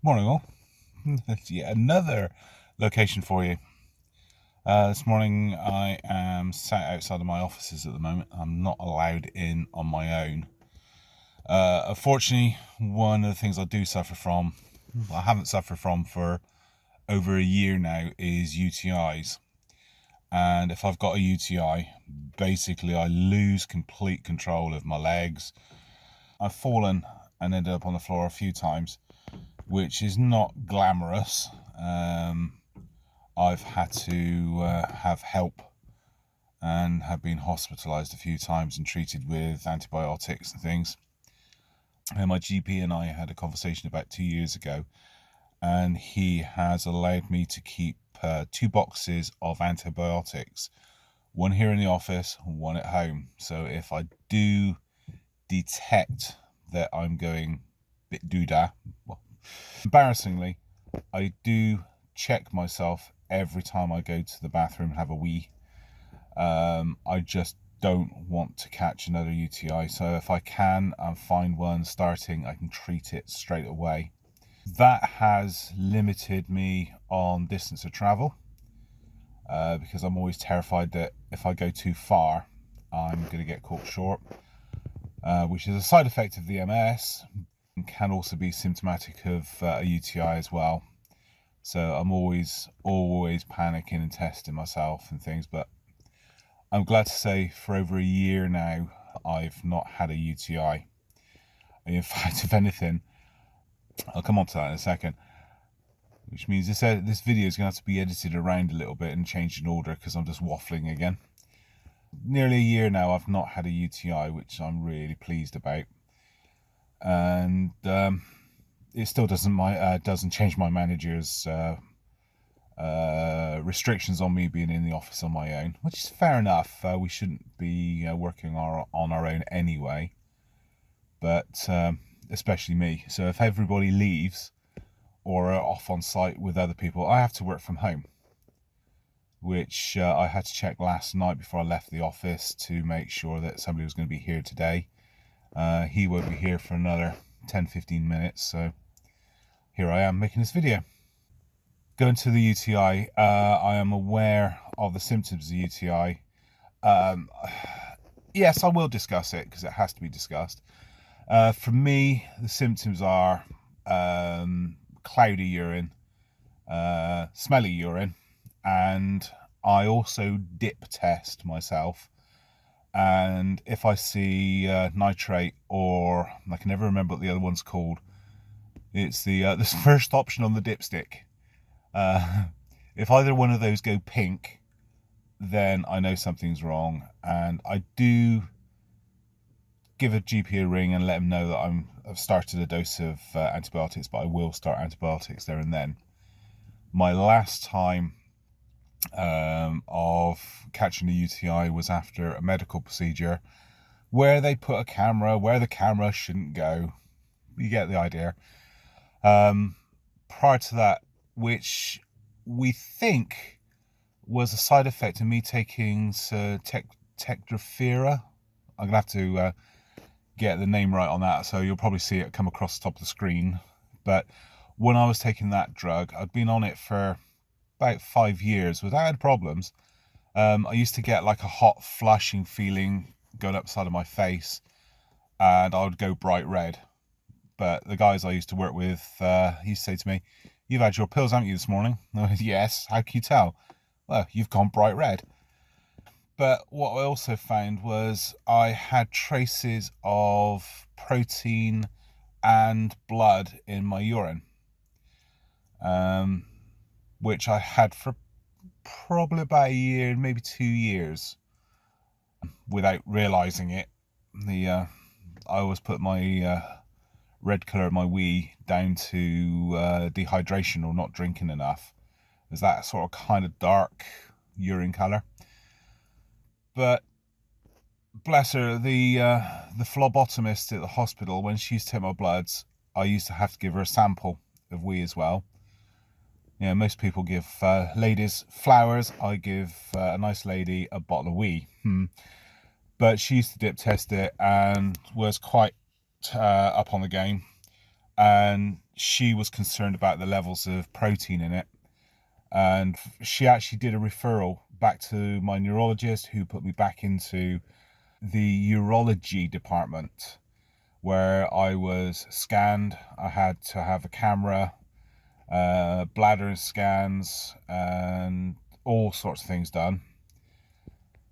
Morning all. That's yet another location for you. This morning I am sat outside of my offices at the moment. I'm not allowed in on my own. Unfortunately, one of the things I do suffer from, I haven't suffered from for over a year now, is UTIs. And if I've got a UTI, basically I lose complete control of my legs. I've fallen and ended up on the floor a few times, which is not glamorous. I've had to have help and have been hospitalised a few times and treated with antibiotics and things. And my GP and I had a conversation about 2 years ago, and he has allowed me to keep 2 boxes of antibiotics, one here in the office, one at home. So if I do detect that I'm going a bit doodah, well, embarrassingly, I do check myself every time I go to the bathroom and have a wee. I just don't want to catch another UTI. So if I can find one starting, I can treat it straight away. That has limited me on distance of travel because I'm always terrified that if I go too far, I'm going to get caught short, which is a side effect of the MS and can also be symptomatic of a UTI as well. So I'm always panicking and testing myself and things, but I'm glad to say for over a year now, I've not had a UTI. In fact, if anything, I'll come on to that in a second, which means this video is going to have to be edited around a little bit and changed in order because I'm just waffling again. Nearly a year now I've not had a UTI, which I'm really pleased about. And it still doesn't change my manager's restrictions on me being in the office on my own, which is fair enough. We shouldn't be working on our own anyway, but especially me. So if everybody leaves or are off on site with other people, I have to work from home, which I had to check last night before I left the office to make sure that somebody was going to be here today. He won't be here for another 10-15 minutes, so here I am making this video. Going to the UTI, I am aware of the symptoms of UTI. Yes, I will discuss it because it has to be discussed. For me, the symptoms are cloudy urine, smelly urine, and I also dip test myself. And if I see nitrate, or I can never remember what the other one's called, it's the first option on the dipstick. If either one of those go pink, then I know something's wrong, and I do give a GP a ring and let him know that I've started a dose of antibiotics, but I will start antibiotics there and then. My last time of catching a UTI was after a medical procedure where they put a camera where the camera shouldn't go. You get the idea. Prior to that, which we think was a side effect of me taking Tectafera. I'm gonna have to get the name right on that, so you'll probably see it come across the top of the screen. But when I was taking that drug, I'd been on it for about 5 years without problems. I used to get like a hot flushing feeling going up the side of my face, and I would go bright red. But the guys I used to work with used to say to me, "You've had your pills, haven't you, this morning?" I went, "Yes, how can you tell?" "Well, you've gone bright red." But what I also found was I had traces of protein and blood in my urine, which I had for probably about a year, maybe 2 years, without realising it. I always put my red colour of my wee down to dehydration or not drinking enough. Is that sort of kind of dark urine colour? But bless her, the phlebotomist at the hospital, when she used to take my bloods, I used to have to give her a sample of wee as well. You know, most people give ladies flowers. I give a nice lady a bottle of wee. But she used to dip test it and was quite up on the game. and she was concerned about the levels of protein in it. And she actually did a referral back to my neurologist, who put me back into the urology department, where I was scanned. I had to have a camera, bladder scans, and all sorts of things done.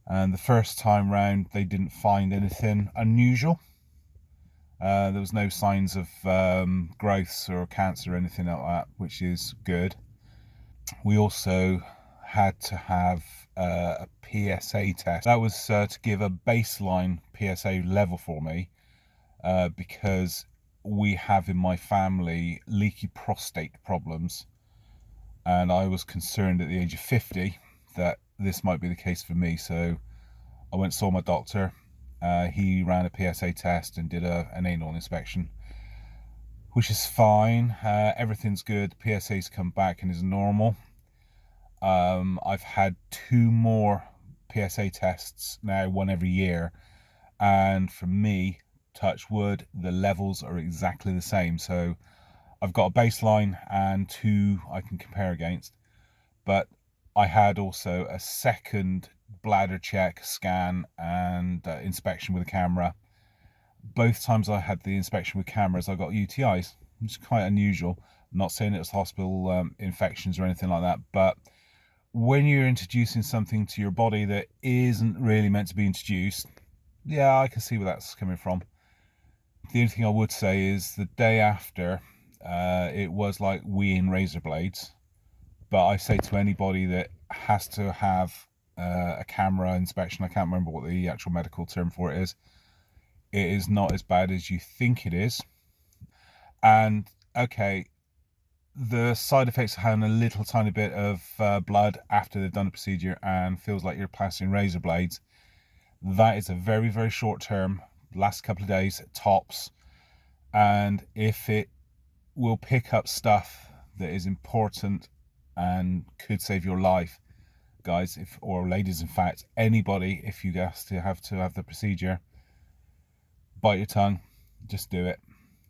And the first time round, they didn't find anything unusual. There was no signs of growths or cancer or anything like that, which is good. We also had to have a PSA test. That was to give a baseline PSA level for me, because we have in my family leaky prostate problems, and I was concerned at the age of 50 that this might be the case for me. So I went and saw my doctor. He ran a PSA test and did an anal inspection, which is fine. Everything's good. PSA's come back and is normal. I've had 2 more PSA tests now, one every year, and for me, touch wood, the levels are exactly the same. So I've got a baseline and 2 I can compare against. But I had also a second bladder check, scan, and inspection with a camera. Both times I had the inspection with cameras, I got UTIs, which is quite unusual. I'm not saying it was hospital infections or anything like that, but when you're introducing something to your body that isn't really meant to be introduced, yeah, I can see where that's coming from. The only thing I would say is the day after, it was like weeing razor blades. But I say to anybody that has to have a camera inspection, I can't remember what the actual medical term for it is not as bad as you think it is. And okay, the side effects of having a little tiny bit of blood after they've done the procedure and feels like you're passing razor blades, that is a very, very short term, last couple of days tops. And if it will pick up stuff that is important and could save your life, guys, if or ladies, in fact, anybody, if you have to have the procedure, bite your tongue, just do it.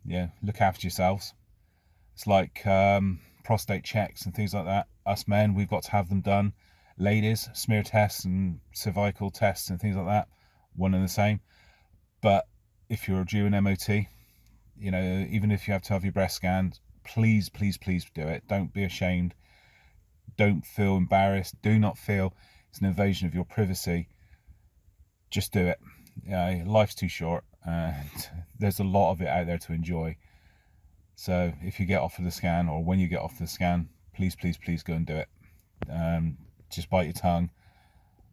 Yeah, look after yourselves. It's like prostate checks and things like that. Us men, we've got to have them done. Ladies, smear tests and cervical tests and things like that, one and the same. But if you're due an MOT, even if you have to have your breast scanned, please, please, please do it. Don't be ashamed. Don't feel embarrassed. Do not feel it's an invasion of your privacy. Just do it. Life's too short, and there's a lot of it out there to enjoy. So if you get off of the scan, or when you get off the scan, please, please, please go and do it. Just bite your tongue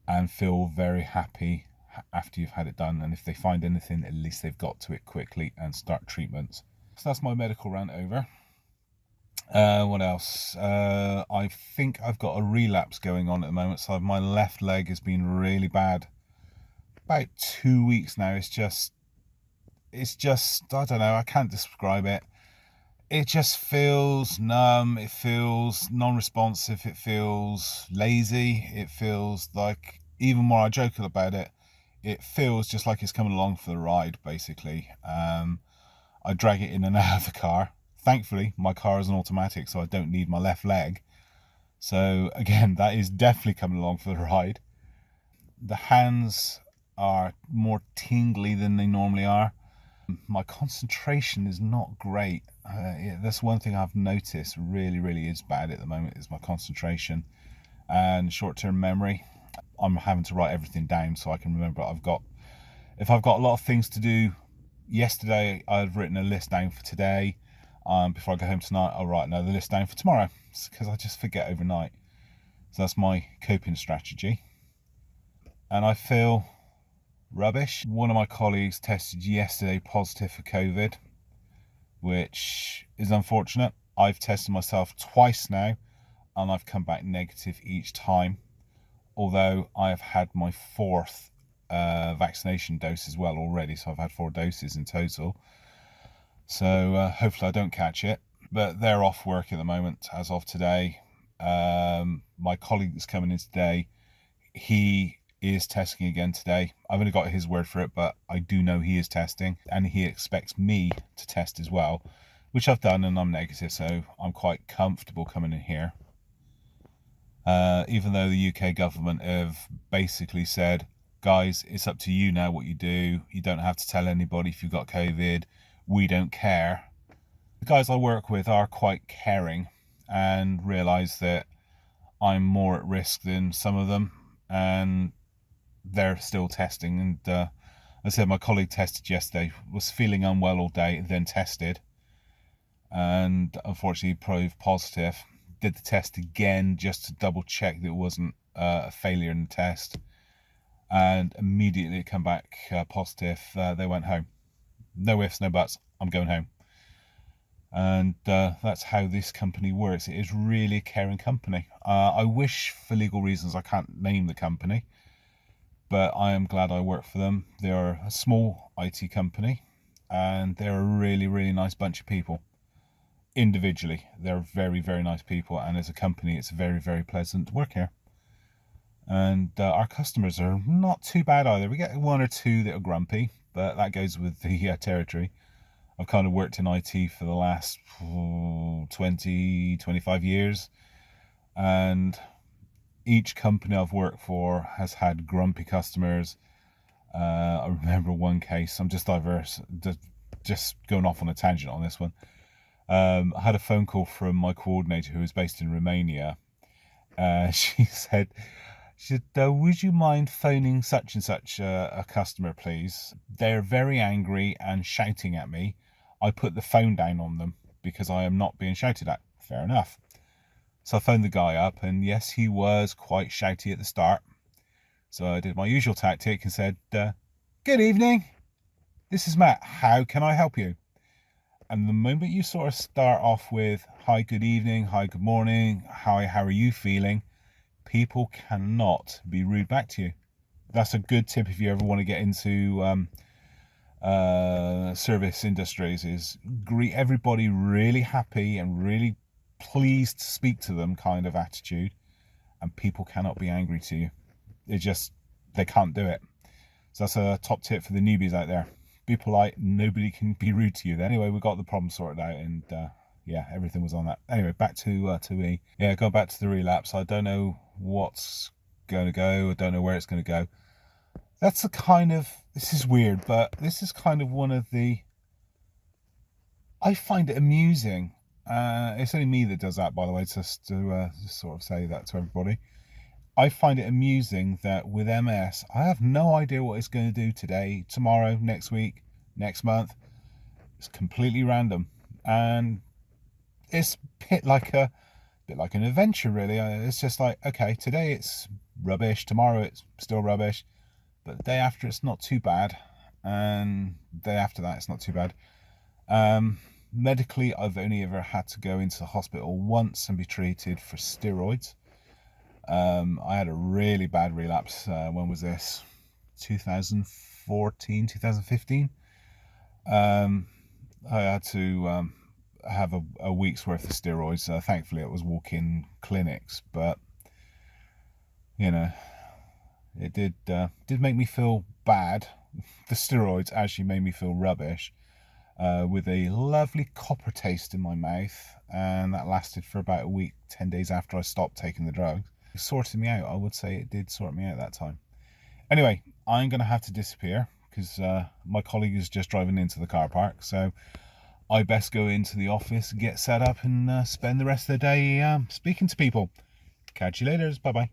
and feel very happy after you've had it done. And if they find anything, at least they've got to it quickly and start treatments. So that's my medical rant over. What else? I think I've got a relapse going on at the moment. So my left leg has been really bad. About 2 weeks now. It's just, I don't know. I can't describe it. It just feels numb. It feels non-responsive. It feels lazy. It feels like, even more I joke about it, it feels just like it's coming along for the ride, basically. I drag it in and out of the car. Thankfully, my car is an automatic, so I don't need my left leg. So again, that is definitely coming along for the ride. The hands are more tingly than they normally are. My concentration is not great. That's one thing I've noticed really, really is bad at the moment, is my concentration and short-term memory. I'm having to write everything down so I can remember if I've got a lot of things to do. Yesterday, I've written a list down for today. Before I go home tonight, I'll write another list down for tomorrow, because I just forget overnight. So that's my coping strategy. And I feel rubbish. One of my colleagues tested yesterday positive for COVID, which is unfortunate. I've tested myself twice now, and I've come back negative each time. Although I have had my 4th vaccination dose as well already, so I've had 4 doses in total. So hopefully I don't catch it. But they're off work at the moment as of today. My colleague that's coming in today, he is testing again today. I've only got his word for it, but I do know he is testing, and he expects me to test as well. which I've done, and I'm negative, so I'm quite comfortable coming in here. Even though the UK government have basically said, guys, it's up to you now what you do. You don't have to tell anybody if you've got COVID. We don't care. The guys I work with are quite caring and realise that I'm more at risk than some of them, and they're still testing. And I said my colleague tested yesterday, was feeling unwell all day, then tested, and unfortunately proved positive. Did the test again just to double check that it wasn't a failure in the test, and immediately it came back positive. They went home. No ifs, no buts. I'm going home. And that's how this company works. It is really a caring company. I wish, for legal reasons, I can't name the company, but I am glad I work for them. They're a small IT company, and they're a really, really nice bunch of people. Individually, they're very, very nice people, and as a company, it's very, very pleasant to work here. And our customers are not too bad either. We get one or two that are grumpy, but that goes with the territory. I've kind of worked in IT for the last 20, 25 years, and each company I've worked for has had grumpy customers. I remember one case, I'm just going off on a tangent on this one. I had a phone call from my coordinator who was based in Romania. She said, would you mind phoning such and such a customer, please? They're very angry and shouting at me. I put the phone down on them because I am not being shouted at. Fair enough. So I phoned the guy up, and yes, he was quite shouty at the start. So I did my usual tactic and said, good evening. This is Matt. How can I help you? And the moment you sort of start off with, hi, good evening, hi, good morning, hi, how are you feeling? People cannot be rude back to you. That's a good tip if you ever want to get into service industries, is greet everybody really happy and really pleased to speak to them kind of attitude, and people cannot be angry to you. They can't do it. So that's a top tip for the newbies out there. Be polite, nobody can be rude to you then. Anyway, we got the problem sorted out, and yeah, everything was on that. Anyway, back to me. Yeah, going back to the relapse, I don't know what's going to go, I don't know where it's going to go. That's the kind of, this is weird, but this is kind of one of the, I find it amusing. It's only me that does that, by the way, just to sort of say that to everybody. I find it amusing that with MS, I have no idea what it's going to do today, tomorrow, next week, next month. It's completely random, and it's a bit like an adventure, really. It's just like, okay, today it's rubbish, tomorrow it's still rubbish, but the day after it's not too bad, and the day after that it's not too bad. Medically, I've only ever had to go into the hospital once and be treated for steroids. I had a really bad relapse. When was this? 2014, 2015. I had to have a week's worth of steroids. Thankfully, it was walk-in clinics, but you know, it did make me feel bad. The steroids actually made me feel rubbish, with a lovely copper taste in my mouth, and that lasted for about a week, 10 days after I stopped taking the drug. It sorted me out. I would say it did sort me out that time. Anyway, I'm going to have to disappear because my colleague is just driving into the car park, so I best go into the office, get set up, and spend the rest of the day speaking to people. Catch you later. Bye bye.